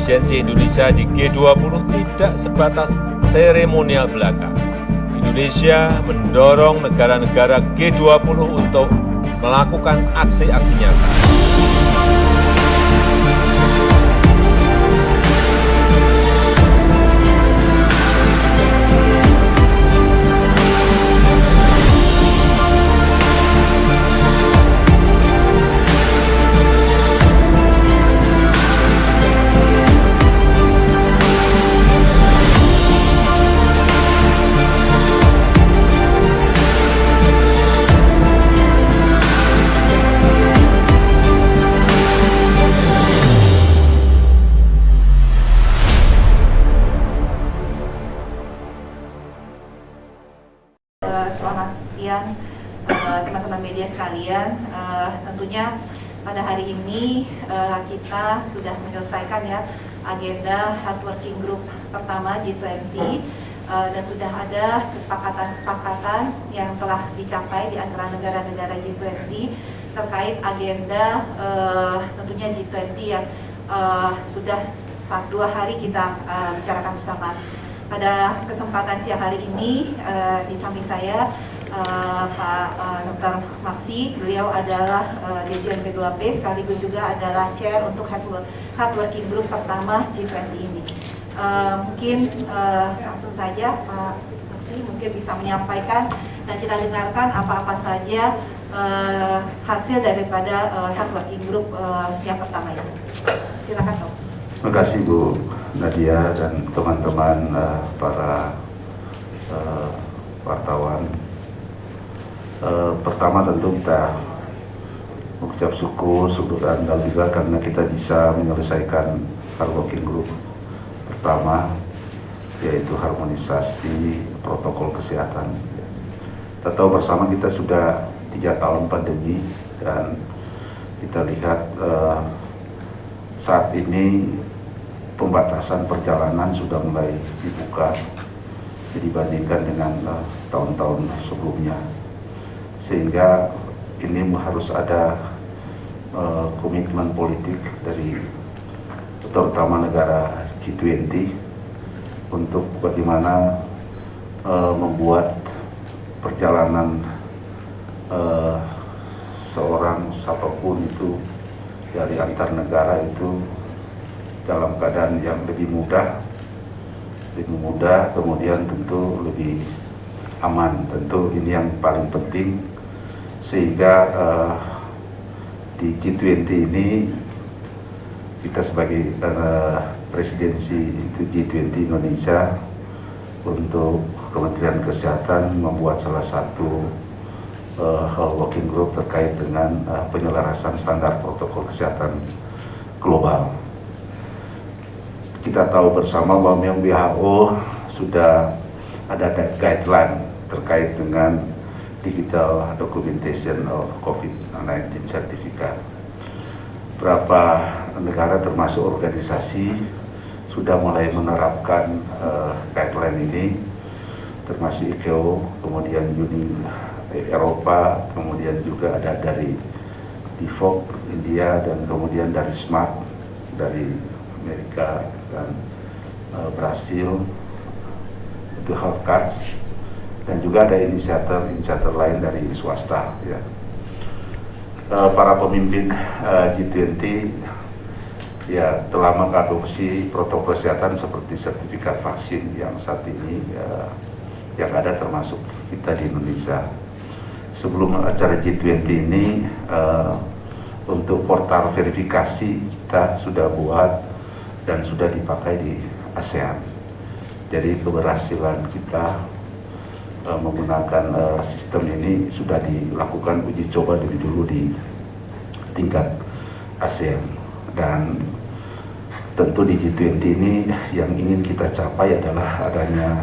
Presidensi Indonesia di G20 tidak sebatas seremonial belaka. Indonesia mendorong negara-negara G20 untuk melakukan aksi-aksi nyata. Selamat siang teman-teman media sekalian. Tentunya pada hari ini kita sudah menyelesaikan ya agenda Hard Working Group pertama G20 dan sudah ada kesepakatan-kesepakatan yang telah dicapai di antara negara-negara G20 terkait agenda tentunya G20 yang sudah 2 hari kita bicarakan bersama. Pada kesempatan siang hari ini di samping saya Pak Dr. Maksi, beliau adalah Dirjen P2P sekaligus juga adalah Chair untuk Hard Working Group pertama G20 ini. Mungkin langsung saja Pak Maksi mungkin bisa menyampaikan dan kita dengarkan apa-apa saja hasil daripada Hard Working Group yang pertama ini. Silakan Dok. Terima kasih Bu Nadia dan teman-teman para wartawan. Pertama tentu kita mengucap syukur dan alhamdulillah karena kita bisa menyelesaikan Hard Working Group pertama, yaitu harmonisasi protokol kesehatan. Kita tahu bersama kita sudah 3 tahun pandemi dan kita lihat saat ini pembatasan perjalanan sudah mulai dibuka dibandingkan dengan tahun-tahun sebelumnya, sehingga ini harus ada komitmen politik dari terutama negara G20 untuk bagaimana membuat perjalanan seorang siapapun itu dari antar negara itu dalam keadaan yang lebih mudah, kemudian tentu lebih aman. Tentu ini yang paling penting, sehingga di G20 ini kita sebagai presidensi G20 Indonesia untuk Kementerian Kesehatan membuat salah satu working group terkait dengan penyelarasan standar protokol kesehatan global. Kita tahu bersama bahwa WHO sudah ada guideline terkait dengan digital documentation of COVID-19 certificate. Beberapa negara termasuk organisasi sudah mulai menerapkan guideline ini, termasuk ICAO, kemudian Uni Eropa, kemudian juga ada dari DIVOC India, dan kemudian dari SMART dari Amerika dan Brasil itu health cards, dan juga ada inisiator lain dari swasta ya. Para pemimpin G20 ya telah mengadopsi protokol kesehatan seperti sertifikat vaksin yang saat ini yang ada termasuk kita di Indonesia. Sebelum acara G20 ini untuk portal verifikasi kita sudah buat dan sudah dipakai di ASEAN. Jadi keberhasilan kita menggunakan sistem ini sudah dilakukan uji coba lebih dulu di tingkat ASEAN, dan tentu di G20 ini yang ingin kita capai adalah adanya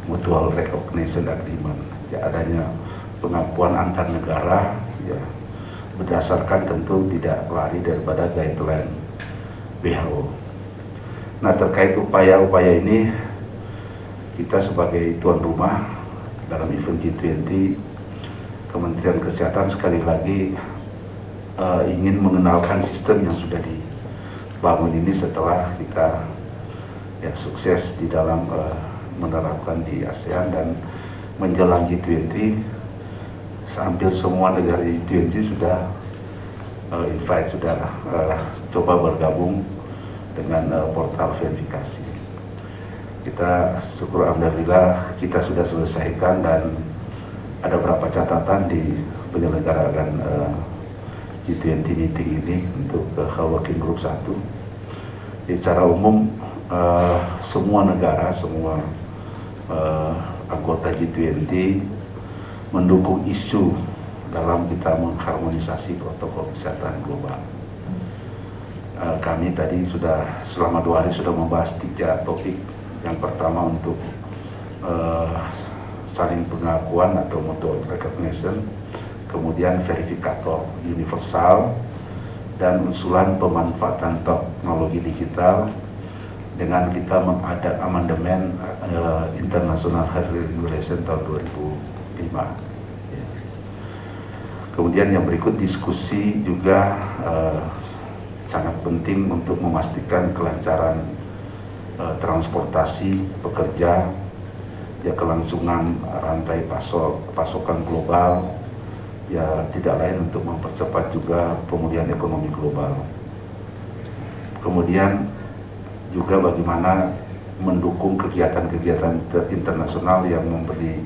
mutual recognition agreement, ya, adanya pengakuan antar negara ya, berdasarkan tentu tidak lari daripada guideline WHO. Nah, terkait upaya-upaya ini, kita sebagai tuan rumah dalam event G20, Kementerian Kesehatan sekali lagi ingin mengenalkan sistem yang sudah bangun ini setelah kita ya sukses di dalam menerapkan di ASEAN dan menjelang G20, hampir semua negara G20 sudah invite, sudah coba bergabung dengan portal verifikasi. Kita syukur alhamdulillah kita sudah selesaikan dan ada beberapa catatan di penyelenggaraan G20 meeting ini untuk working group 1. Secara umum semua negara, semua anggota G20 mendukung isu dalam kita mengharmonisasi protokol kesehatan global. Kami tadi sudah selama 2 hari sudah membahas 3 topik. Yang pertama untuk saling pengakuan atau mutual recognition, kemudian verifikator universal, dan usulan pemanfaatan teknologi digital dengan kita mengada amandemen International Health Regulation tahun 2005. Kemudian yang berikut diskusi juga sangat penting untuk memastikan kelancaran transportasi pekerja, ya kelangsungan rantai pasokan global, ya tidak lain untuk mempercepat juga pemulihan ekonomi global. Kemudian juga bagaimana mendukung kegiatan-kegiatan internasional yang memberi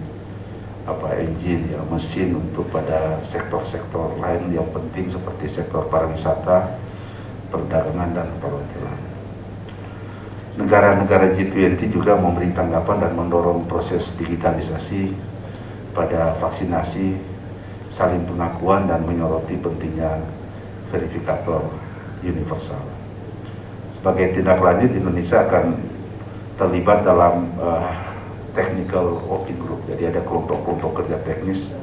engine, ya mesin untuk pada sektor-sektor lain yang penting seperti sektor pariwisata, perdagangan dan perhotelan. Negara-negara G20 juga memberi tanggapan dan mendorong proses digitalisasi pada vaksinasi, saling pengakuan dan menyoroti pentingnya verifikator universal. Sebagai tindak lanjut, Indonesia akan terlibat dalam technical working group. Jadi ada kelompok-kelompok kerja teknis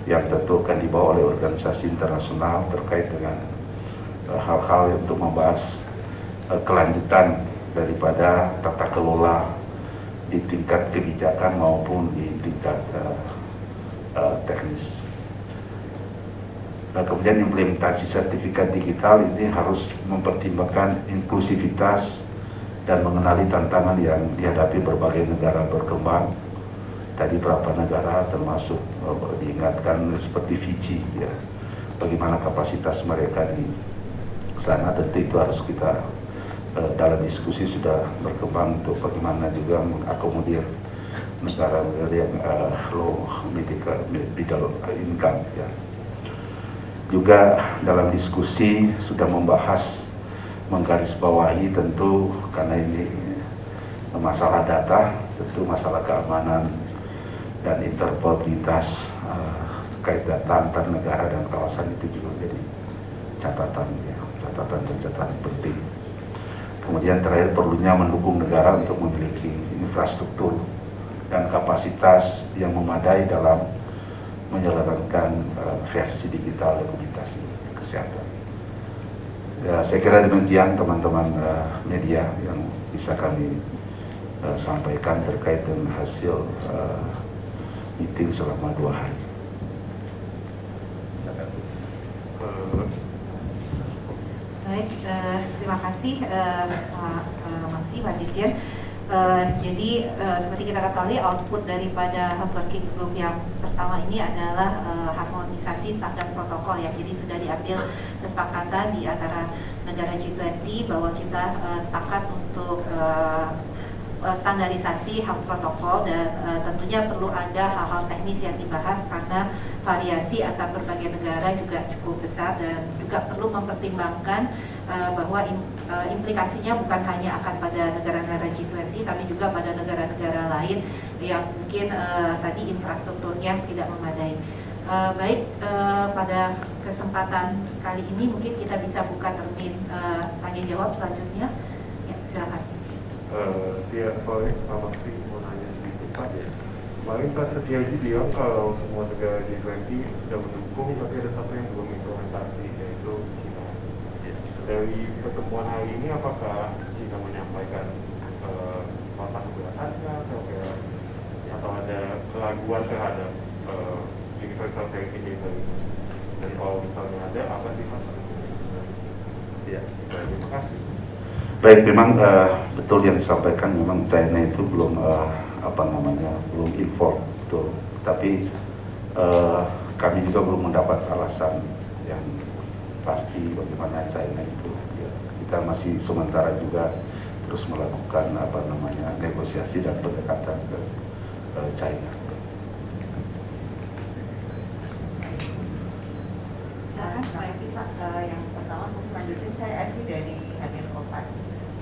yang tentu akan dibawa oleh organisasi internasional terkait dengan hal-hal yang untuk membahas kelanjutan daripada tata kelola di tingkat kebijakan maupun di tingkat teknis. Kemudian implementasi sertifikat digital ini harus mempertimbangkan inklusivitas dan mengenali tantangan yang dihadapi berbagai negara berkembang. Tadi beberapa negara termasuk diingatkan seperti Fiji, ya, bagaimana kapasitas mereka di sana, tentu itu harus kita dalam diskusi sudah berkembang untuk bagaimana juga mengakomodir negara-negara yang low middle income, ya. Juga dalam diskusi sudah membahas menggarisbawahi tentu karena ini masalah data, tentu masalah keamanan dan interoperabilitas terkait data antar negara dan kawasan itu juga menjadi catatan, ya, catatan penting. Kemudian terakhir perlunya mendukung negara untuk memiliki infrastruktur dan kapasitas yang memadai dalam menjalankan versi digital dokumentasi kesehatan. Ya, saya kira demikian teman-teman media yang bisa kami sampaikan terkait dengan hasil meeting selama 2 hari. Baik, terima kasih Pak Dirjen. Jadi seperti kita ketahui, output daripada working group yang pertama ini adalah harmonisasi standar protokol, ya. Jadi sudah diambil kesepakatan di antara negara G20 bahwa kita sepakat untuk standarisasi hak protokol, dan tentunya perlu ada hal-hal teknis yang dibahas karena variasi antar berbagai negara juga cukup besar, dan juga perlu mempertimbangkan bahwa implikasinya bukan hanya akan pada negara-negara G20 tapi juga pada negara-negara lain yang mungkin tadi infrastrukturnya tidak memadai. Baik, pada kesempatan kali ini mungkin kita bisa buka termin tanya jawab selanjutnya. Ya, silakan. Siang sore, Pak Maksi mau nanya sedikit Pak. Kemarin Pak Setiaji bilang kalau semua negara G20 sudah mendukung, tapi ada satu yang belum implementasi, yaitu China. Dari pertemuan hari ini, apakah China menyampaikan nota keberatannya atau ada keraguan terhadap universal verification? Dan kalau misalnya ada, apa sih Pak? Ya. Terima kasih. Baik, memang betul yang disampaikan, memang China itu belum belum impor betul, tapi kami juga belum mendapat alasan yang pasti bagaimana China itu. Ya, kita masih sementara juga terus melakukan negosiasi dan pendekatan ke China. Terima kasih Pak. Yang pertama lanjutin saya Adi dari Agen Kompas.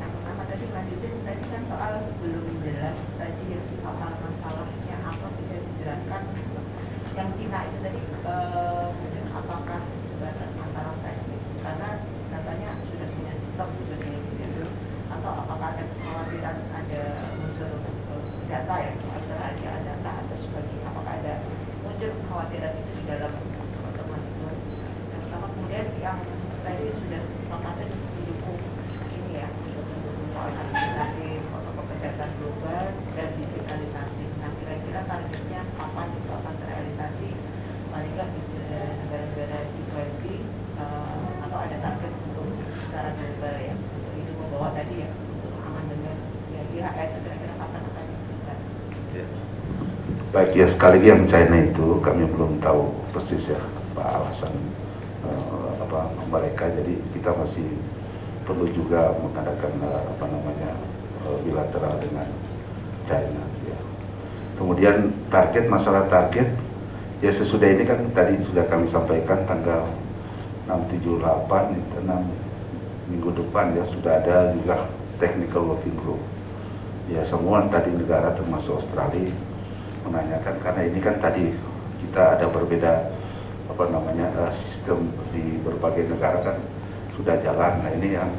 Yang pertama tadi lanjutin tadi kan soal belum jelas tadi soal masalahnya apa, bisa dijelaskan yang Cina itu tadi mungkin apakah sebatas masalah teknis karena katanya sudah punya stok sebenarnya gitu, atau apakah ada kekhawatiran ada unsur data ya antara data atau sebagainya, apakah ada muncul kekhawatiran itu di dalam pertemuan itu. Kemudian yang tadi sudah sepakatnya mendukung ini ya, untuk mendukung soal harmonisasi protokol kesehatan global dan digitalisasi. Nah, kira-kira targetnya kapan itu akan terrealisasi? Paling nggak di negara-negara G20 atau ada target untuk secara global ya, untuk itu membawa tadi ya untuk amandemen ya IHR itu kira-kira kapan akan dilakukan? Baik ya, sekali lagi yang China itu kami belum tahu persis ya apa alasan mereka, jadi kita masih perlu juga mengadakan bilateral dengan China ya. Kemudian masalah target ya, sesudah ini kan tadi sudah kami sampaikan tanggal 6, 7, 8 itu 6 minggu depan ya, sudah ada juga technical working group ya, semua tadi negara termasuk Australia menanyakan, karena ini kan tadi kita ada berbeda sistem di berbagai negara kan sudah jalan. Nah, ini yang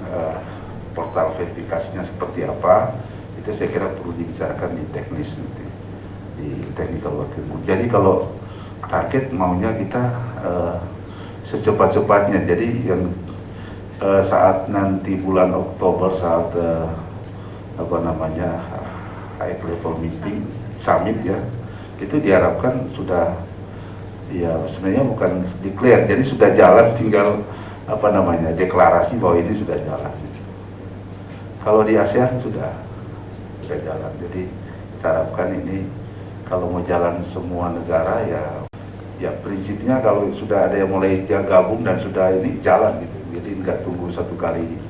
portal verifikasinya seperti apa, itu saya kira perlu dibicarakan di teknis nanti, di technical working group. Jadi kalau target maunya kita secepat-cepatnya, jadi yang saat nanti bulan Oktober saat high level meeting summit ya, itu diharapkan sudah ya, sebenarnya bukan declare, jadi sudah jalan, tinggal deklarasi bahwa ini sudah jalan. Kalau di ASEAN sudah jalan, jadi kita harapkan ini kalau mau jalan semua negara ya prinsipnya kalau sudah ada yang mulai gabung dan sudah ini jalan gitu, jadi nggak tunggu satu kali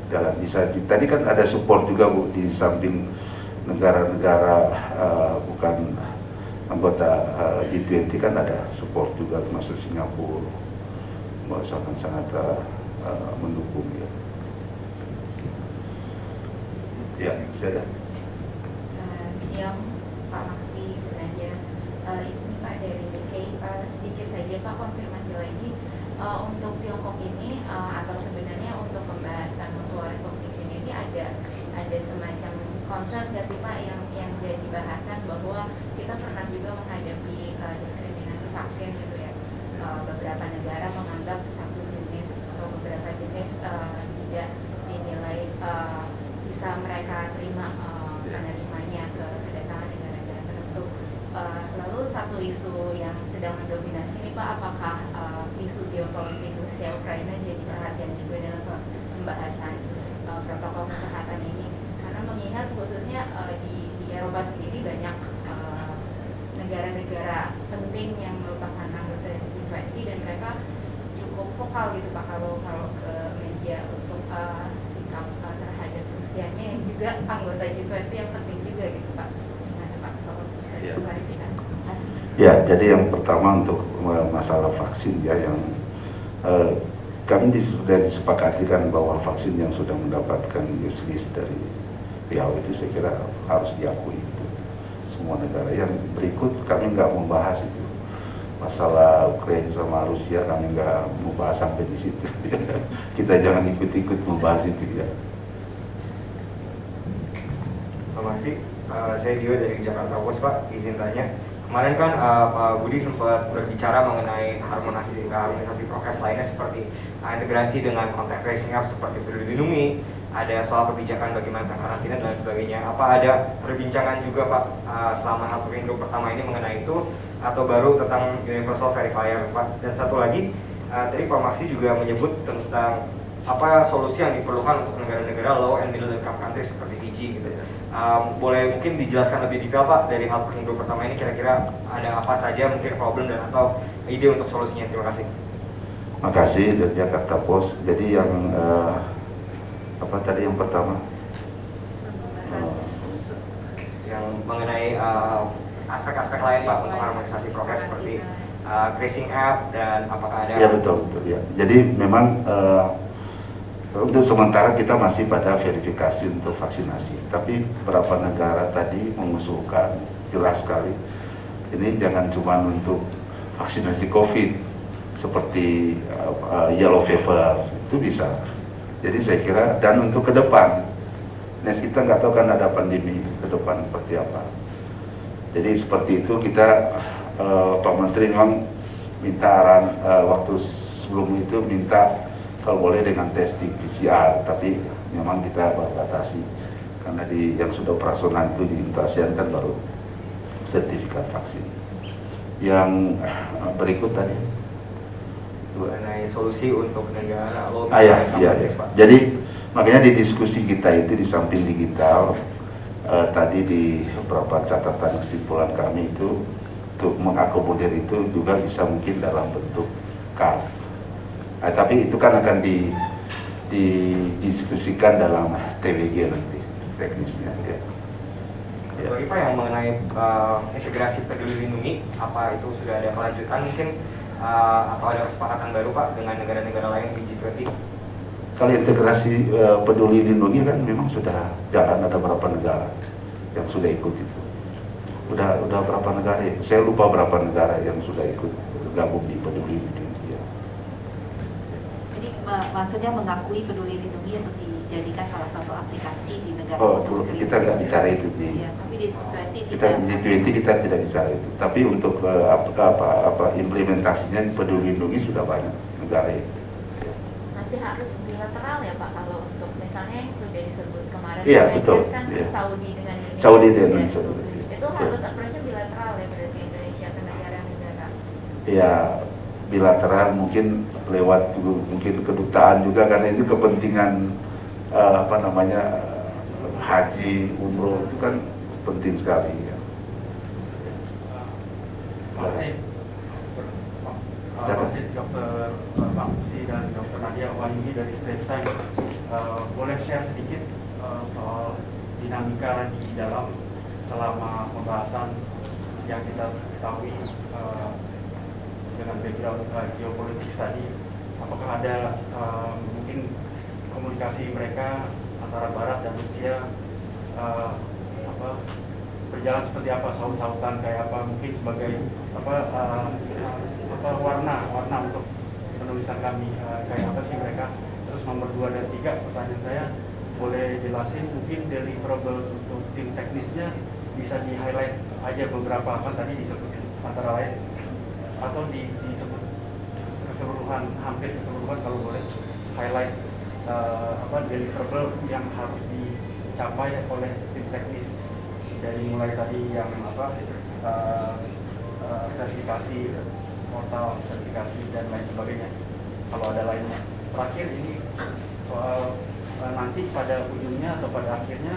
jalan. Bisa tadi kan ada support juga Bu, di samping negara-negara bukan anggota G20 kan ada support juga, termasuk Singapura sangat mendukung ya. Ya, saya dah. Siang Pak Maksi, Bu Nadia, Ismi Pak dari DKI. Sedikit saja Pak, konfirmasi lagi untuk Tiongkok ini atau sebenarnya untuk pembahasan mutual recognition ini ada semacam concern nggak sih Pak yang jadi bahasan bahwa kita pernah juga menghadapi diskriminasi vaksin gitu ya, beberapa negara menganggap satu jenis atau beberapa jenis tidak dinilai bisa mereka terima penerimanya ke kedatangan negara-negara tertentu. Lalu satu isu yang sedang mendominasi ini Pak, apakah isu geopolitik Rusia Ukraina jadi perhatian juga dalam pembahasan protokol kesehatan ini? Karena mengingat khususnya di Eropa sendiri banyak negara-negara penting yang merupakan anggota G20 dan mereka cukup vokal gitu Pak kalau ke media untuk sikap terhadap Rusianya yang juga anggota G20 yang penting juga gitu Pak. Gimana Pak kalau bisa diklarifikasi? Ya, jadi yang pertama untuk masalah vaksin ya, yang kami sudah disepakati kan bahwa vaksin yang sudah mendapatkan use list dari WHO itu saya kira harus diakui itu semua negara. Yang berikut kami nggak membahas itu masalah Ukraina sama Rusia, kami nggak membahas sampai di situ. Kita jangan ikut-ikut membahas itu ya. Terima kasih. Saya Dio dari Jakarta Post Pak, izin tanya. Kemarin kan Pak Budi sempat berbicara mengenai harmonisasi prokes lainnya seperti integrasi dengan contact tracing app seperti Peduli Lindungi, ada soal kebijakan bagaimana karantina dan sebagainya. Apa ada perbincangan juga Pak selama health working group pertama ini mengenai itu, atau baru tentang universal verifier Pak? Dan satu lagi, tadi Pak Maksi juga menyebut tentang apa solusi yang diperlukan untuk negara-negara low and middle income country seperti Fiji gitu. Boleh mungkin dijelaskan lebih detail Pak dari hal working group pertama ini, kira-kira ada apa saja mungkin problem dan atau ide untuk solusinya. Terima kasih. Makasih dari Jakarta Post. Jadi yang apa tadi yang pertama? Yang mengenai aspek-aspek lain Pak untuk harmonisasi prokes seperti tracing app dan apakah ada? Ya betul ya. Jadi memang untuk sementara kita masih pada verifikasi untuk vaksinasi. Tapi beberapa negara tadi mengusulkan jelas sekali ini jangan cuma untuk vaksinasi COVID seperti yellow fever itu bisa. Jadi saya kira dan untuk ke depan, kita nggak tahu kan ada pandemi ke depan seperti apa. Jadi seperti itu kita Pak Menteri memang minta waktu sebelum itu minta kalau boleh dengan testing PCR, tapi memang kita batasi karena yang sudah operasional itu di ASEAN kan baru sertifikat vaksin. Yang berikut tadi mengenai solusi untuk negara low ya. Jadi makanya di diskusi kita itu di samping digital tadi di beberapa catatan kesimpulan kami itu untuk mengakomodir itu juga bisa mungkin dalam bentuk card. Tapi itu kan akan didiskusikan dalam TWG nanti teknisnya. Ya. Bagi Pak yang mengenai integrasi Peduli Lindungi, apa itu sudah ada kelanjutan mungkin atau ada kesepakatan baru Pak dengan negara-negara lain di G20? Kalau integrasi Peduli Lindungi kan memang sudah jalan, ada berapa negara yang sudah ikut itu. Udah berapa negara ya? Saya lupa berapa negara yang sudah ikut gabung di Peduli Lindungi. Maksudnya mengakui Peduli Lindungi untuk dijadikan salah satu aplikasi di negara. Kita nggak bicara itu di. Ya, tapi di G20 kita tidak bicara itu. Tapi untuk implementasinya Peduli Lindungi sudah banyak negara ya. Masih harus bilateral ya Pak kalau untuk misalnya yang sudah disebut kemarin. Iya betul. Kan Ya. Saudi dengan Indonesia. Saudi dan Indonesia. Itu harus approach-nya bilateral ya berarti Indonesia ke negara-negara. Ya bilateral mungkin lewat mungkin kedutaan juga karena itu kepentingan haji umroh itu kan penting sekali ya. Dr. Maksi dan Dr. Nadia Wahyudi dari Straits Times, boleh share sedikit soal dinamika di dalam selama pembahasan yang kita ketahui dengan background geopolitik tadi, apakah ada mungkin komunikasi mereka antara Barat dan Rusia berjalan seperti apa, saut-sautan kayak apa, mungkin sebagai warna untuk penulisan kami kayak apa sih mereka. Terus nomor 2 dan 3 pertanyaan saya, boleh jelasin mungkin deliverables untuk tim teknisnya bisa di highlight aja beberapa apa tadi disebutin antara lain atau disebut keseluruhan, hampir keseluruhan kalau boleh highlight deliverable yang harus dicapai oleh tim teknis dari mulai tadi yang sertifikasi portal, sertifikasi dan lain sebagainya kalau ada lainnya. Terakhir ini soal nanti pada ujungnya atau pada akhirnya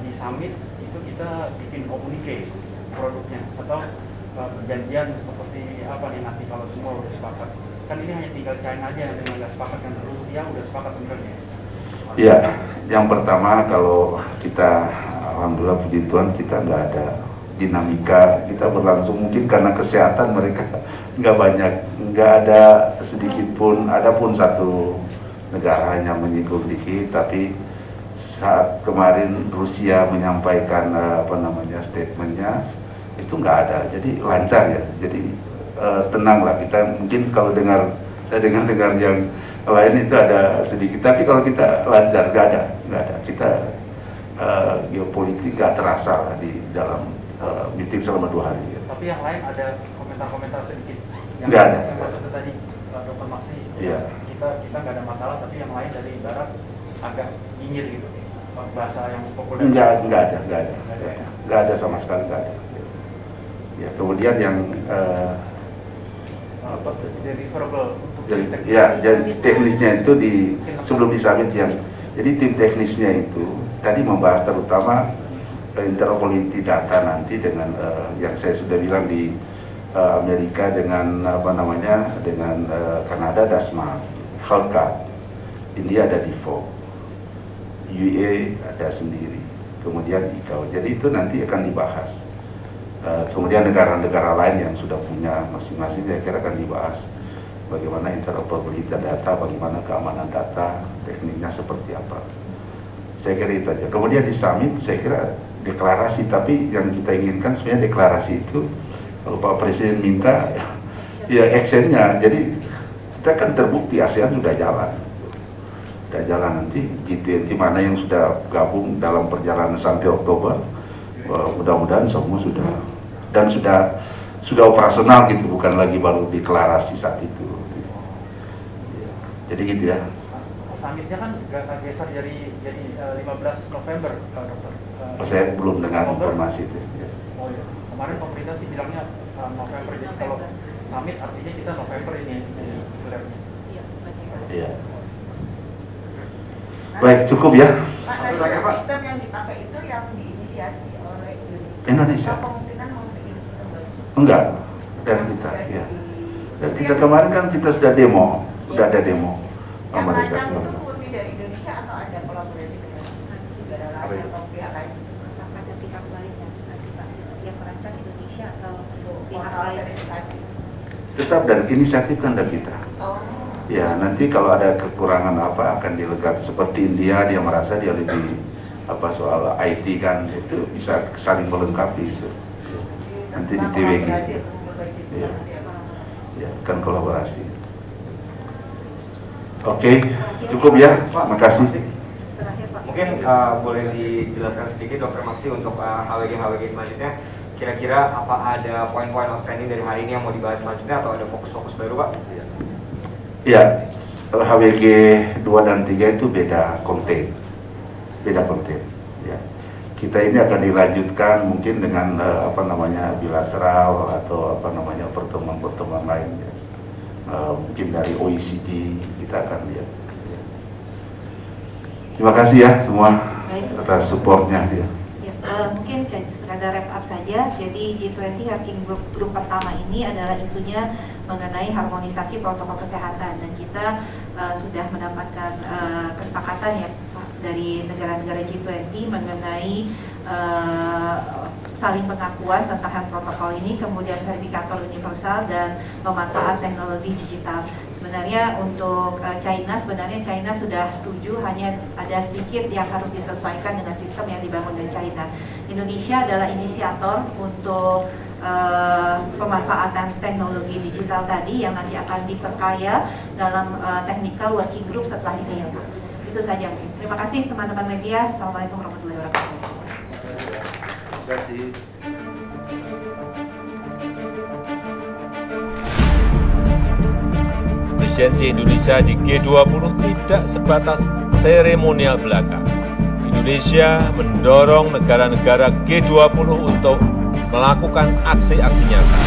di summit itu kita bikin komunike produknya atau perjanjian seperti apa nih nanti kalau semua udah sepakat. Kan ini hanya tinggal China aja yang nggak sepakat, kan Rusia udah sepakat sebenarnya. Ya, yang pertama kalau kita alhamdulillah puji Tuhan kita nggak ada dinamika, kita berlangsung mungkin karena kesehatan mereka nggak banyak, nggak ada sedikit pun, ada pun satu negara yang menyinggung dikit, tapi saat kemarin Rusia menyampaikan statementnya itu nggak ada, jadi lancar ya, jadi tenanglah kita. Mungkin kalau saya dengar yang lain itu ada sedikit, tapi kalau kita lancar nggak ada, kita geopolitik nggak terasa lah di dalam meeting selama 2 hari. Ya. Tapi yang lain ada komentar-komentar sedikit. Nggak ada. Yang maksudnya tadi Dr. Maksi, Iya. kita nggak ada masalah, tapi yang lain dari Barat agak nyinyir gitu, bahasa yang populer. Nggak ada sama sekali, nggak ada. Ya, kemudian yang deliverable untuk Jadi, tim teknis. ya, jadi teknisnya itu sebelum di summit jadi tim teknisnya itu tadi membahas terutama interoperability data nanti dengan yang saya sudah bilang di Amerika dengan dengan Kanada ada Smart, Health Card, India ada Default, UAE ada sendiri, kemudian ICAO. Jadi itu nanti akan dibahas. Kemudian negara-negara lain yang sudah punya masing-masing saya kira akan dibahas. Bagaimana interoperability data, bagaimana keamanan data, tekniknya seperti apa. Saya kira itu aja. Kemudian di summit saya kira deklarasi, tapi yang kita inginkan sebenarnya deklarasi itu kalau Pak Presiden minta ya actionnya. Jadi kita kan terbukti ASEAN sudah jalan nanti G20 mana yang sudah gabung dalam perjalanan sampai Oktober, mudah-mudahan semua sudah operasional gitu, bukan lagi baru deklarasi saat itu. Jadi gitu ya. Summitnya kan geser jadi 15 November, dokter. Saya belum dengar informasi itu. Ya. Oh iya, kemarin pemerintah sih bilangnya November, jadi kalau summit artinya kita November ini. Iya. Baik, cukup ya. Pak, tadi sistem yang dipakai itu yang diinisiasi oleh Indonesia. Apa kemungkinan mau bikin sistem baru? Enggak, dari kita ya. Dari kita kemarin kan kita sudah demo, sudah ada demo. Yang Amerika rancang itu. itu murni dari Indonesia atau ada kolaborasi dengan negara lain atau pihak lain? Ada pihak lain nanti Pak, yang merancang Indonesia atau pihak Portal lain. verifikasi. Tetap dan inisiatif kan dari kita. Oh. Ya, nanti kalau ada kekurangan apa akan dilengkapi. Seperti India, dia merasa dia lebih soal IT kan, itu bisa saling melengkapi itu. Nanti di TWG. Ya, ya, kan kolaborasi. Oke, cukup ya. Terima kasih. Terakhir Pak. Mungkin boleh dijelaskan sedikit Dr. Maksi untuk HWG selanjutnya. Kira-kira apa ada poin-poin outstanding dari hari ini yang mau dibahas selanjutnya atau ada fokus-fokus baru Pak? Ya, HWG 2 dan 3 itu beda konten. Ya. Kita ini akan dilanjutkan mungkin dengan bilateral atau pertemuan-pertemuan lain. Ya. Mungkin dari OECD kita akan lihat. Ya. Terima kasih ya semua atas supportnya. Ya. Mungkin sekadar wrap up saja. Jadi G20 Working Group pertama ini adalah isunya mengenai harmonisasi protokol kesehatan, dan kita sudah mendapatkan kesepakatan ya dari negara-negara G20 mengenai saling pengakuan tentang health protokol ini, kemudian verifikator universal dan pemanfaat teknologi digital. Sebenarnya untuk China sudah setuju, hanya ada sedikit yang harus disesuaikan dengan sistem yang dibangun dari China. Indonesia adalah inisiator untuk pemanfaatan teknologi digital tadi yang nanti akan diperkaya dalam technical working group setelah ini ya Pak. Itu saja. Terima kasih teman-teman media. Assalamualaikum warahmatullahi wabarakatuh. Terima kasih. Presidensi Indonesia di G20 tidak sebatas seremonial belaka. Indonesia mendorong negara-negara G20 untuk melakukan aksi-aksi nyata.